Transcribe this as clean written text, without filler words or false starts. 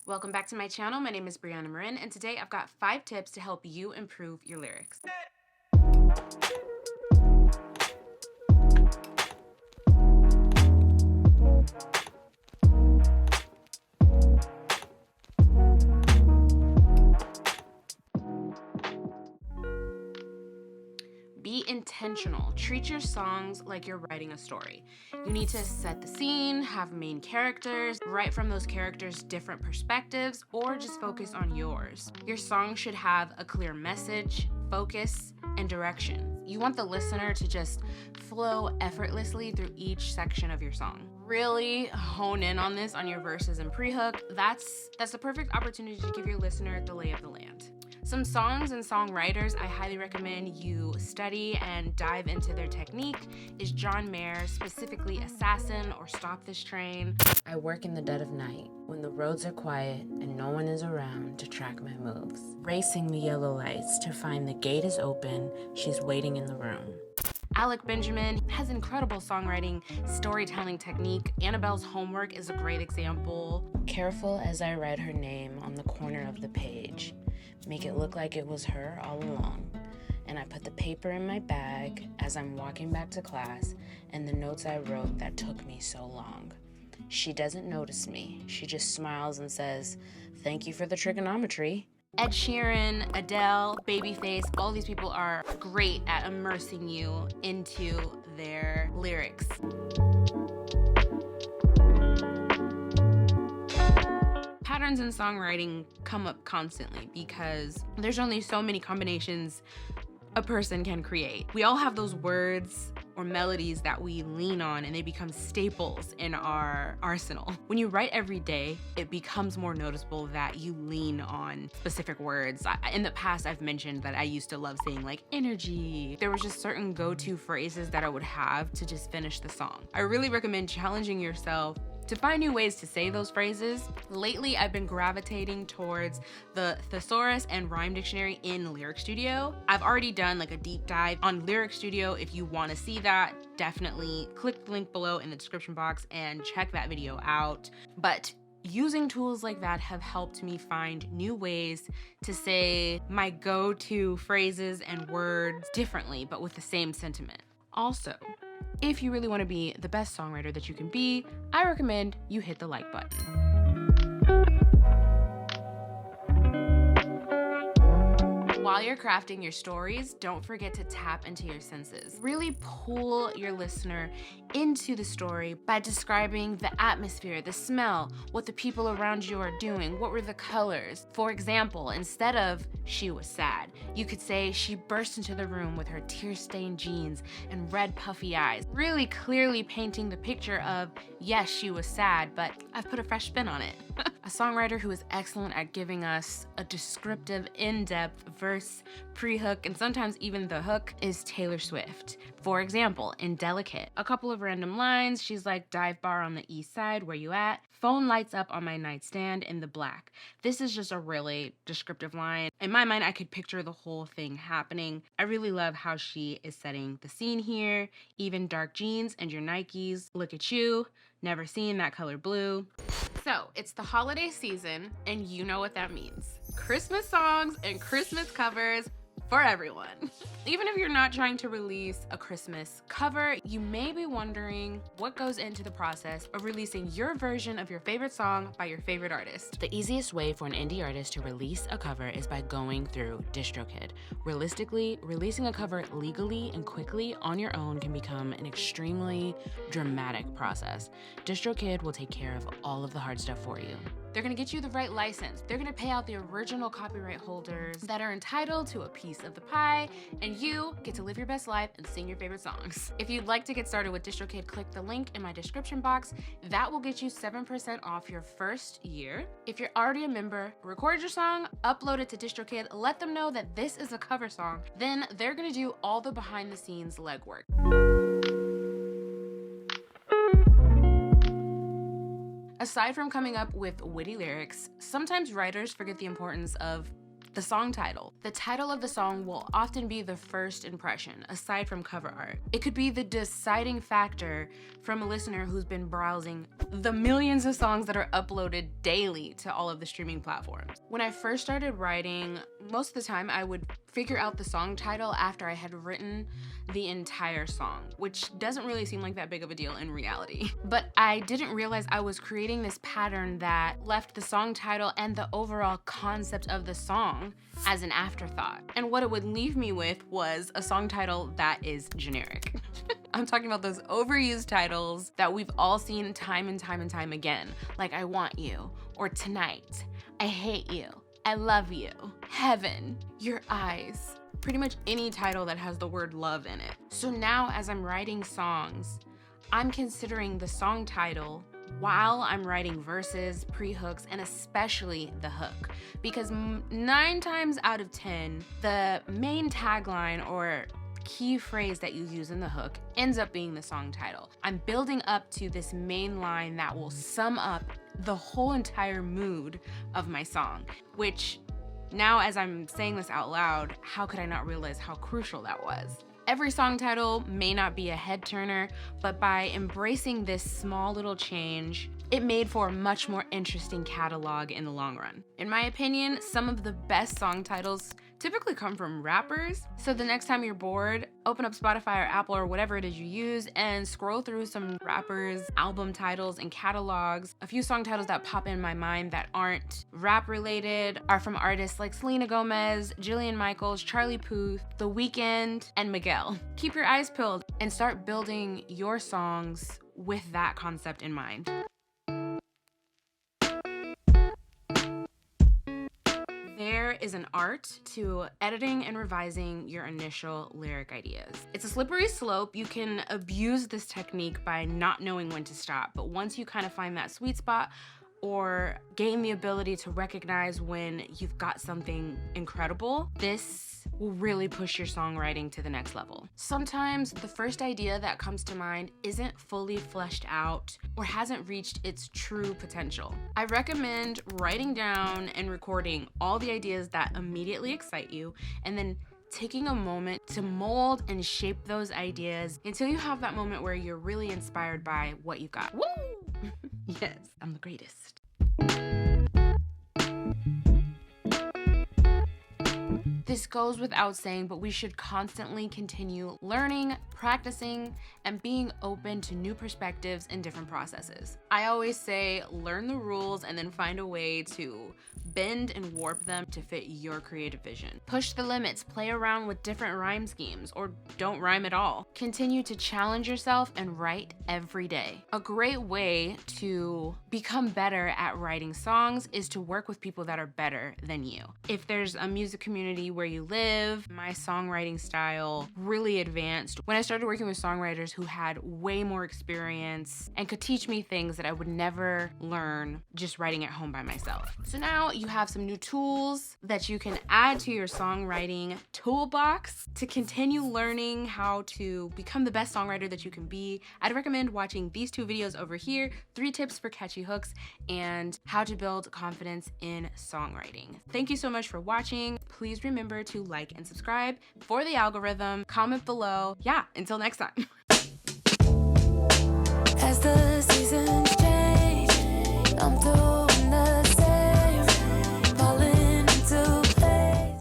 Welcome back to my channel. My name is Breana Marin, and today I've got 5 tips to help you improve your lyrics. Be intentional. Treat your songs like you're writing a story. You need to set the scene, have main characters, write from those characters different perspectives, or just focus on yours. Your song should have a clear message, focus, and direction. You want the listener to just flow effortlessly through each section of your song. Really hone in on this on your verses and pre-hook. That's the perfect opportunity to give your listener the lay of the land. Some songs and songwriters I highly recommend you study and dive into their technique is John Mayer's, specifically Assassin or Stop This Train. I work in the dead of night when the roads are quiet and no one is around to track my moves. Racing the yellow lights to find the gate is open, she's waiting in the room. Alec Benjamin has incredible songwriting, storytelling technique. Annabelle's Homework is a great example. Careful as I write her name on the corner of the page. Make it look like it was her all along. And I put the paper in my bag as I'm walking back to class and the notes I wrote that took me so long. She doesn't notice me. She just smiles and says, "Thank you for the trigonometry." Ed Sheeran, Adele, Babyface, all these people are great at immersing you into their lyrics. Patterns in songwriting come up constantly because there's only so many combinations a person can create. We all have those words or melodies that we lean on and they become staples in our arsenal. When you write every day, it becomes more noticeable that you lean on specific words. In the past, I've mentioned that I used to love saying like energy. There was just certain go-to phrases that I would have to just finish the song. I really recommend challenging yourself to find new ways to say those phrases. Lately, I've been gravitating towards the thesaurus and rhyme dictionary in Lyricstudio. I've already done like a deep dive on Lyricstudio. If you want to see that, definitely click the link below in the description box and check that video out. But using tools like that have helped me find new ways to say my go-to phrases and words differently, but with the same sentiment. Also, if you really want to be the best songwriter that you can be, I recommend you hit the like button. While you're crafting your stories, don't forget to tap into your senses. Really pull your listener into the story by describing the atmosphere, the smell, what the people around you are doing, what were the colors. For example, instead of "she was sad," you could say "she burst into the room with her tear-stained jeans and red puffy eyes," really clearly painting the picture of, yes, she was sad, but I've put a fresh spin on it. A songwriter who is excellent at giving us a descriptive, in-depth verse, pre-hook, and sometimes even the hook is Taylor Swift. For example, in Delicate, a couple of random lines. She's like, "Dive bar on the east side, where you at? Phone lights up on my nightstand in the black." This is just a really descriptive line. In my mind, I could picture the whole thing happening. I really love how she is setting the scene here. Even dark jeans and your Nikes. Look at you, never seen that color blue. So, it's the holiday season, and you know what that means. Christmas songs and Christmas covers for everyone. Even if you're not trying to release a Christmas cover, you may be wondering what goes into the process of releasing your version of your favorite song by your favorite artist. The easiest way for an indie artist to release a cover is by going through DistroKid. Realistically, releasing a cover legally and quickly on your own can become an extremely dramatic process. DistroKid will take care of all of the hard stuff for you. They're gonna get you the right license. They're gonna pay out the original copyright holders that are entitled to a piece of the pie, and you get to live your best life and sing your favorite songs. If you'd like to get started with DistroKid, click the link in my description box. That will get you 7% off your first year. If you're already a member, record your song, upload it to DistroKid, let them know that this is a cover song. Then they're gonna do all the behind the scenes legwork. Aside from coming up with witty lyrics, sometimes writers forget the importance of the song title. The title of the song will often be the first impression, aside from cover art. It could be the deciding factor from a listener who's been browsing the millions of songs that are uploaded daily to all of the streaming platforms. When I first started writing, most of the time I would figure out the song title after I had written the entire song, which doesn't really seem like that big of a deal in reality. But I didn't realize I was creating this pattern that left the song title and the overall concept of the song as an afterthought. And what it would leave me with was a song title that is generic. I'm talking about those overused titles that we've all seen time and time and time again, like I Want You, or Tonight, I Hate You, I Love You, Heaven, Your Eyes. Pretty much any title that has the word love in it. So now as I'm writing songs, I'm considering the song title while I'm writing verses, pre-hooks, and especially the hook. Because 9 times out of 10, the main tagline or key phrase that you use in the hook ends up being the song title. I'm building up to this main line that will sum up the whole entire mood of my song, which now as I'm saying this out loud, how could I not realize how crucial that was? Every song title may not be a head turner, but by embracing this small little change, it made for a much more interesting catalog in the long run. In my opinion, some of the best song titles typically come from rappers. So the next time you're bored, open up Spotify or Apple or whatever it is you use and scroll through some rappers' album titles and catalogs. A few song titles that pop in my mind that aren't rap related are from artists like Selena Gomez, Jillian Michaels, Charlie Puth, The Weeknd, and Miguel. Keep your eyes peeled and start building your songs with that concept in mind. There is an art to editing and revising your initial lyric ideas. It's a slippery slope. You can abuse this technique by not knowing when to stop, but once you kind of find that sweet spot or gain the ability to recognize when you've got something incredible, this will really push your songwriting to the next level. Sometimes the first idea that comes to mind isn't fully fleshed out or hasn't reached its true potential. I recommend writing down and recording all the ideas that immediately excite you and then taking a moment to mold and shape those ideas until you have that moment where you're really inspired by what you got. Woo! Yes, I'm the greatest. This goes without saying, but we should constantly continue learning, practicing, and being open to new perspectives and different processes. I always say, learn the rules and then find a way to bend and warp them to fit your creative vision. Push the limits, play around with different rhyme schemes, or don't rhyme at all. Continue to challenge yourself and write every day. A great way to become better at writing songs is to work with people that are better than you. If there's a music community where you live, my songwriting style really advanced when I started working with songwriters who had way more experience and could teach me things that I would never learn just writing at home by myself. So now you have some new tools that you can add to your songwriting toolbox to continue learning how to become the best songwriter that you can be. I'd recommend watching these 2 videos over here, 3 tips for catchy hooks and how to build confidence in songwriting. Thank you so much for watching. Please remember to like and subscribe for the algorithm. Comment below. Yeah, until next time. As the seasons change, I'm through.